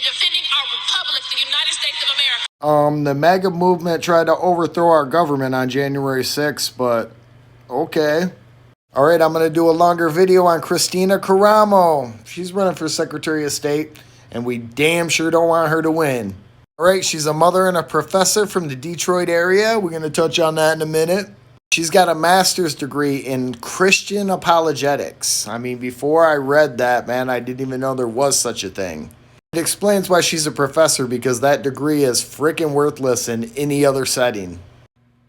and defending our republic, the United States of America. The MAGA movement tried to overthrow our government on January 6th, but okay. All right, I'm going to do a longer video on Kristina Karamo. She's running for Secretary of State, and we damn sure don't want her to win. All right, she's a mother and a professor from the Detroit area. We're going to touch on that in a minute. She's got a master's degree in Christian apologetics. I mean, before I read that, man, I didn't even know there was such a thing. It explains why she's a professor, because that degree is freaking worthless in any other setting.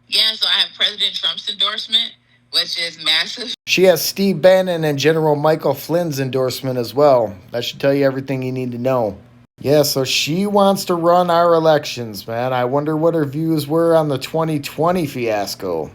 Yeah, so I have President Trump's endorsement, which is massive. She has Steve Bannon and General Michael Flynn's endorsement as well. That should tell you everything you need to know. Yeah, so she wants to run our elections, man. I wonder what her views were on the 2020 fiasco.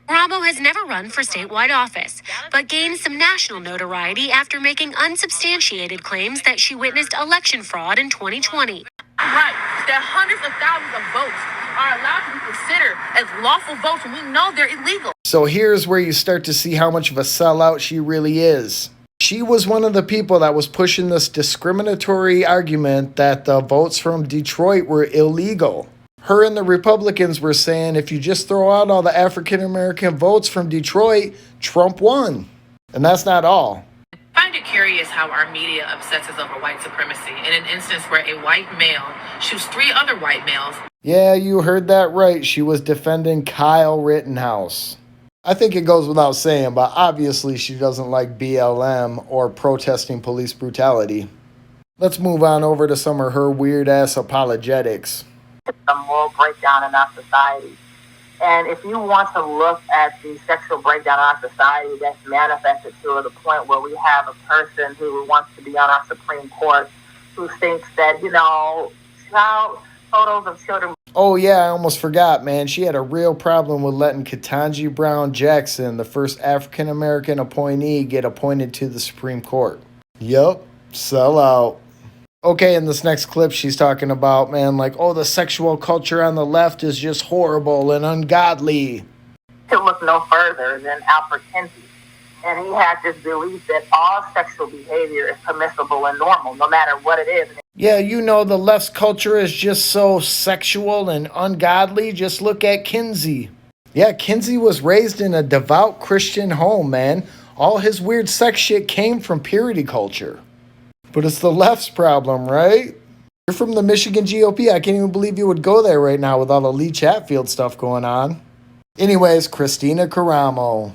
Karamo has never run for statewide office, but gained some national notoriety after making unsubstantiated claims that she witnessed election fraud in 2020. Right, that hundreds of thousands of votes are allowed to be considered as lawful votes, and we know they're illegal. So here's where you start to see how much of a sellout she really is. She was one of the people that was pushing this discriminatory argument that the votes from Detroit were illegal. Her and the Republicans were saying if you just throw out all the African-American votes from Detroit, Trump won. And that's not all. I find it curious how our media obsesses over white supremacy in an instance where a white male shoots 3 other white males. Yeah, you heard that right. She was defending Kyle Rittenhouse. I think it goes without saying, but obviously she doesn't like BLM or protesting police brutality. Let's move on over to some of her weird-ass apologetics. A moral breakdown in our society. And if you want to look at the sexual breakdown in our society that's manifested to the point where we have a person who wants to be on our Supreme Court who thinks that, child photos of children. Oh yeah, I almost forgot, man. She had a real problem with letting Ketanji Brown Jackson, the first African-American appointee, get appointed to the Supreme Court. Yup, sell out. Okay, in this next clip, she's talking about, man, like, oh, the sexual culture on the left is just horrible and ungodly. To look no further than Alfred Kinsey. And he had this belief that all sexual behavior is permissible and normal, no matter what it is. Yeah, the left's culture is just so sexual and ungodly. Just look at Kinsey. Yeah, Kinsey was raised in a devout Christian home, man. All his weird sex shit came from purity culture. But it's the left's problem, right? You're from the Michigan GOP. I can't even believe you would go there right now with all the Lee Chatfield stuff going on. Anyways, Kristina Karamo.